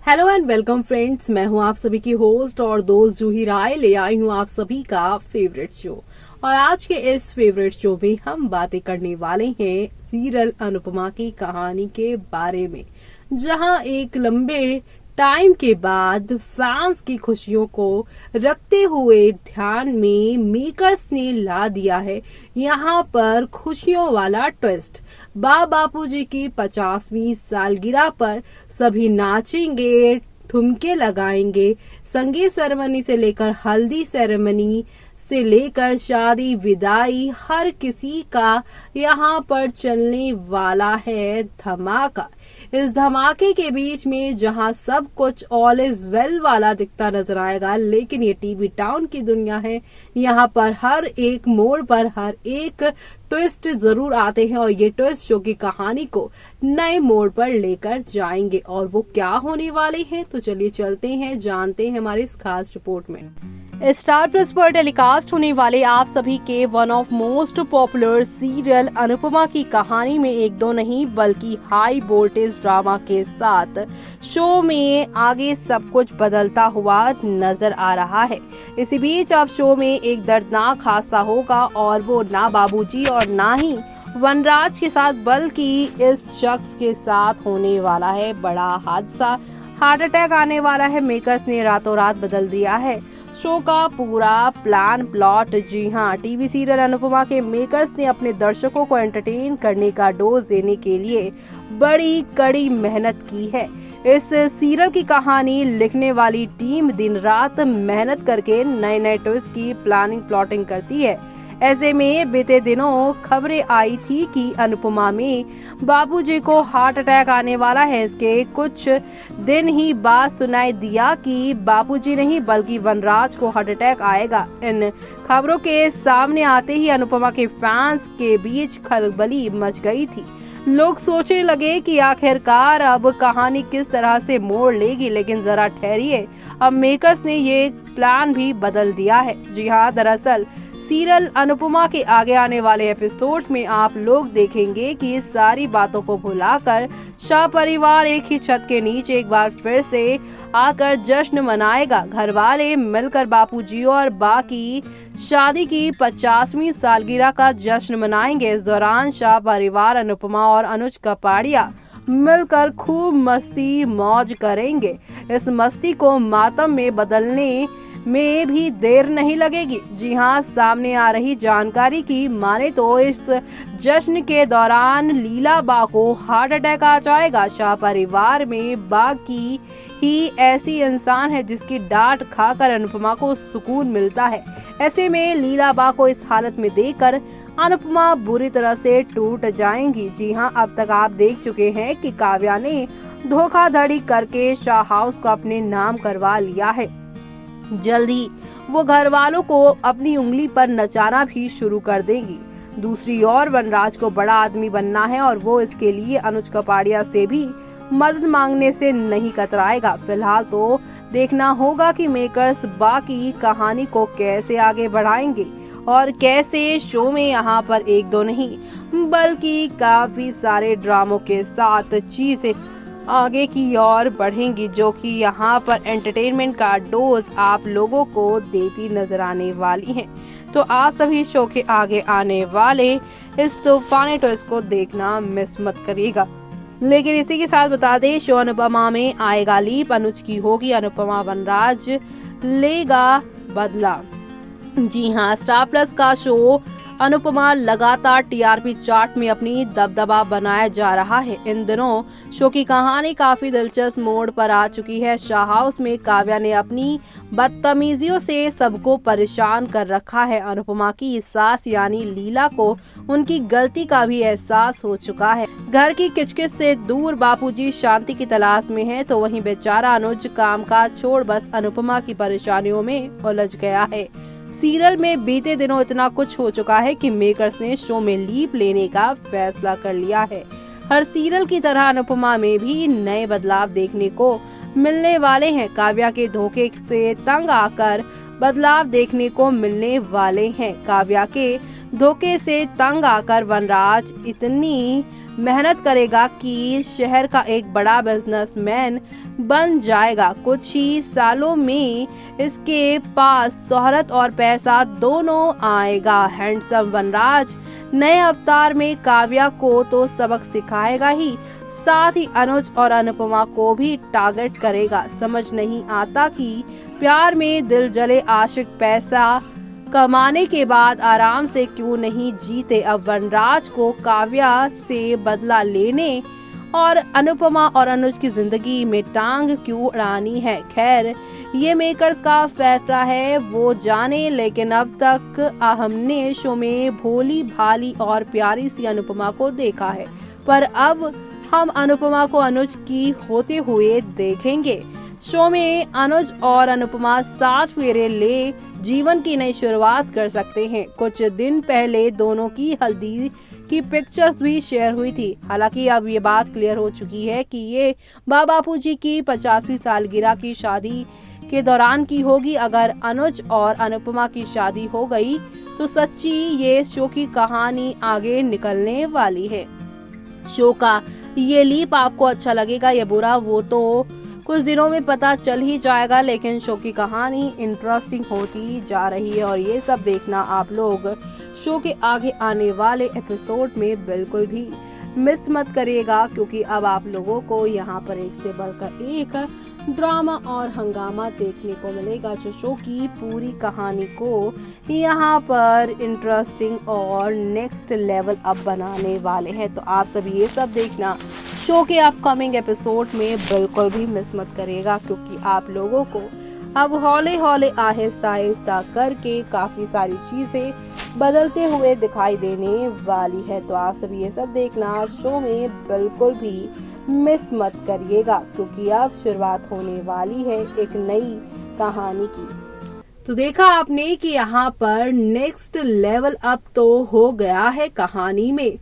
Hello and welcome friends, मैं हूं आप सभी की होस्ट और दोस्त जूही राय। ले आई हूं आप सभी का फेवरेट शो। और आज के इस फेवरेट शो में हम बातें करने वाले हैं सीरियल अनुपमा की कहानी के बारे में, जहां एक लंबे टाइम के बाद फैंस की खुशियों को रखते हुए ध्यान में मेकर्स ने ला दिया है यहाँ पर खुशियों वाला ट्विस्ट। बापूजी की 50वीं सालगिरह पर सभी नाचेंगे, ठुमके लगाएंगे। संगीत सेरेमनी से लेकर हल्दी सेरेमनी से लेकर शादी विदाई, हर किसी का यहाँ पर चलने वाला है धमाका। इस धमाके के बीच में जहां सब कुछ ऑल इज वेल वाला दिखता नजर आएगा, लेकिन ये टीवी टाउन की दुनिया है। यहाँ पर हर एक मोड़ पर हर एक ट्विस्ट जरूर आते हैं और ये ट्विस्ट शो की कहानी को नए मोड़ पर लेकर जाएंगे। और वो क्या होने वाले हैं, तो चलिए चलते हैं, जानते हैं हमारी इस खास रिपोर्ट में। स्टार प्लस पर टेलीकास्ट होने वाले आप सभी के one of most popular serial Anupama की कहानी में एक दो नहीं बल्कि हाई वोल्टेज ड्रामा के साथ शो में आगे सब कुछ बदलता हुआ नजर आ रहा है। इसी बीच अब शो में एक दर्दनाक हादसा होगा और वो ना बाबूजी और ना ही वनराज के साथ बल्कि इस शख्स के साथ होने वाला है बड़ा हादसा। हार्ट अटैक आने वाला है। मेकर्स ने रातों रात बदल दिया है शो का पूरा प्लॉट। जी हाँ, टीवी सीरियल अनुपमा के मेकर्स ने अपने दर्शकों को एंटरटेन करने का डोज देने के लिए बड़ी कड़ी मेहनत की है। इस सीरियल की कहानी लिखने वाली टीम दिन रात मेहनत करके नए नए ट्विस्ट की प्लॉटिंग करती है। ऐसे में बीते दिनों खबरें आई थी कि अनुपमा में बाबूजी को हार्ट अटैक आने वाला है। इसके कुछ दिन ही बाद सुनाई दिया कि बाबूजी नहीं बल्कि वनराज को हार्ट अटैक आएगा। इन खबरों के सामने आते ही अनुपमा के फैंस के बीच खलबली मच गई थी। लोग सोचने लगे कि आखिरकार अब कहानी किस तरह से मोड़ लेगी, लेकिन जरा ठहरिए, अब मेकर्स ने ये प्लान भी बदल दिया है। जी हाँ, दरअसल सीरियल अनुपमा के आगे आने वाले एपिसोड में आप लोग देखेंगे कि इस सारी बातों को भुलाकर शाह परिवार एक ही छत के नीचे एक बार फिर से आकर जश्न मनाएगा। घर वाले मिलकर बापूजी और बाकी शादी की 50वीं सालगिरह का जश्न मनाएंगे। इस दौरान शाह परिवार अनुपमा और अनुज कपाड़िया मिलकर खूब मस्ती मौज करेंगे। इस मस्ती को मातम में बदलने में भी देर नहीं लगेगी। जी हाँ, सामने आ रही जानकारी की माने तो इस जश्न के दौरान लीला बा को हार्ट अटैक आ जाएगा। शाह परिवार में बाकी ही ऐसी इंसान है जिसकी डांट खाकर अनुपमा को सुकून मिलता है। ऐसे में लीला बा को इस हालत में देखकर अनुपमा बुरी तरह से टूट जाएंगी। जी हाँ, अब तक आप देख चुके हैं कि काव्या ने धोखाधड़ी करके शाह हाउस को अपने नाम करवा लिया है। जल्द ही वो घर वालों को अपनी उंगली पर नचाना भी शुरू कर देंगी। दूसरी ओर वनराज को बड़ा आदमी बनना है और वो इसके लिए अनुज कपाड़िया से भी मदद मांगने से नहीं कतराएगा। फिलहाल तो देखना होगा कि मेकर्स बाकी कहानी को कैसे आगे बढ़ाएंगे और कैसे शो में यहाँ पर एक दो नहीं बल्कि काफी सारे ड्रामों के साथ चीजें आगे की ओर बढ़ेंगी, जो कि यहाँ पर एंटरटेनमेंट का डोज आप लोगों को देती नजर आने वाली हैं। तो आप सभी शो के आगे आने वाले इस तूफानी ट्विस्ट को देखना मिस मत करिएगा। लेकिन इसी के साथ बता दें, शो अनुपमा में आएगा लीप, अनुज की होगी अनुपमा, वनराज लेगा बदला। जी हाँ, स्टार प्लस का शो अनुपमा लगातार टीआरपी चार्ट में अपनी दबदबा बनाया जा रहा है। इन दिनों शो की कहानी काफी दिलचस्प मोड़ पर आ चुकी है। शाह हाउस में काव्या ने अपनी बदतमीजियों से सबको परेशान कर रखा है। अनुपमा की सास यानी लीला को उनकी गलती का भी एहसास हो चुका है। घर की किचकिच से दूर बापूजी शांति की तलाश में है, तो वहीं बेचारा अनुज कामकाज छोड़ बस अनुपमा की परेशानियों में उलझ गया है। सीरियल में बीते दिनों इतना कुछ हो चुका है कि मेकर्स ने शो में लीप लेने का फैसला कर लिया है। हर सीरियल की तरह अनुपमा में भी नए बदलाव देखने को मिलने वाले हैं। काव्या के धोखे से तंग आकर बदलाव देखने को मिलने वाले हैं। काव्या के धोखे से तंग आकर वनराज इतनी मेहनत करेगा कि शहर का एक बड़ा बिजनेसमैन बन जाएगा। कुछ ही सालों में इसके पास शोहरत और पैसा दोनों आएगा। हैंडसम वनराज नए अवतार में काव्या को तो सबक सिखाएगा ही, साथ ही अनुज और अनुपमा को भी टारगेट करेगा। समझ नहीं आता कि प्यार में दिल जले आशिक पैसा कमाने के बाद आराम से क्यों नहीं जीते। अब वनराज को काव्या से बदला लेने और अनुपमा और अनुज की जिंदगी में टांग क्यों अड़ानी है। खैर, ये मेकर्स का फैसला है, वो जाने। लेकिन अब तक हमने शो में भोली भाली और प्यारी सी अनुपमा को देखा है, पर अब हम अनुपमा को अनुज की होते हुए देखेंगे। शो में अनुज और अनुपमा 7 फेरे ले जीवन की नई शुरुआत कर सकते हैं। कुछ दिन पहले दोनों की हल्दी की पिक्चर्स भी शेयर हुई थी। हालांकि अब ये बात क्लियर हो चुकी है कि ये बापू जी की 50वीं सालगिरह की शादी के दौरान की होगी। अगर अनुज और अनुपमा की शादी हो गई तो सच्ची ये शो की कहानी आगे निकलने वाली है। शो का ये लीप आपको अच्छा लगेगा या बुरा, वो तो कुछ दिनों में पता चल ही जाएगा। लेकिन शो की कहानी इंटरेस्टिंग होती जा रही है और ये सब देखना आप लोग शो के आगे आने वाले एपिसोड में बिल्कुल भी मिस मत करिएगा, क्योंकि अब आप लोगों को यहाँ पर एक से बढ़कर एक ड्रामा और हंगामा देखने को मिलेगा, जो शो की पूरी कहानी को यहाँ पर इंटरेस्टिंग और नेक्स्ट लेवल अप बनाने वाले हैं। तो आप सभी ये सब देखना शो के अपकमिंग एपिसोड में बिल्कुल भी मिस मत करिएगा, क्योंकि आप लोगों को अब हौले हौले आहिस्ता आहिस्ता करके काफी सारी चीजें बदलते हुए दिखाई देने वाली है। तो आप सभी ये सब देखना शो में बिल्कुल भी मिस मत करिएगा, क्योंकि अब शुरुआत होने वाली है एक नई कहानी की। तो देखा आपने कि यहाँ पर नेक्स्ट लेवल अप तो हो गया है कहानी में।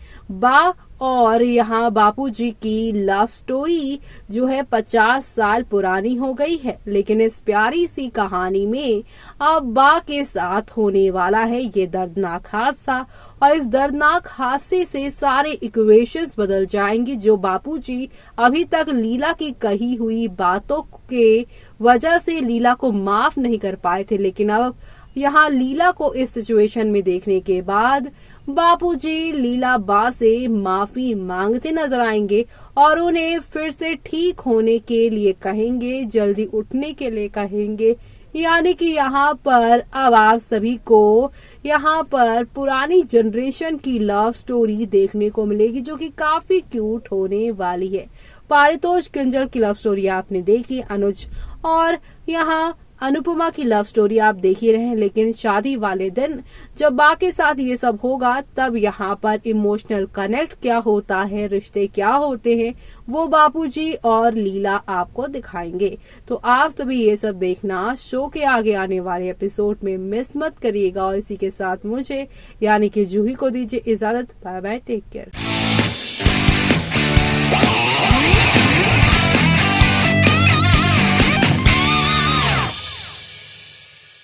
और यहाँ बापूजी की लव स्टोरी जो है 50 साल पुरानी हो गई है, लेकिन इस प्यारी सी कहानी में अब बा के साथ होने वाला है ये दर्दनाक हादसा। और इस दर्दनाक हादसे से सारे इक्वेशंस बदल जाएंगे, जो बापूजी अभी तक लीला की कही हुई बातों के वजह से लीला को माफ नहीं कर पाए थे। लेकिन अब यहाँ लीला को इस सिचुएशन में देखने के बाद बापूजी लीला बा से माफी मांगते नजर आएंगे और उन्हें फिर से ठीक होने के लिए कहेंगे, जल्दी उठने के लिए कहेंगे। यानी कि यहाँ पर अब आप सभी को यहाँ पर पुरानी जनरेशन की लव स्टोरी देखने को मिलेगी, जो कि काफी क्यूट होने वाली है। पारितोष किंजल की लव स्टोरी आपने देखी, अनुज और यहाँ अनुपमा की लव स्टोरी आप देख ही रहे हैं। लेकिन शादी वाले दिन जब बा के साथ ये सब होगा, तब यहाँ पर इमोशनल कनेक्ट क्या होता है, रिश्ते क्या होते हैं, वो बापूजी और लीला आपको दिखाएंगे। तो आप सभी ये सब देखना शो के आगे आने वाले एपिसोड में मिस मत करिएगा। और इसी के साथ मुझे यानी कि जूही को दीजिए इजाजत। Bye bye, take care.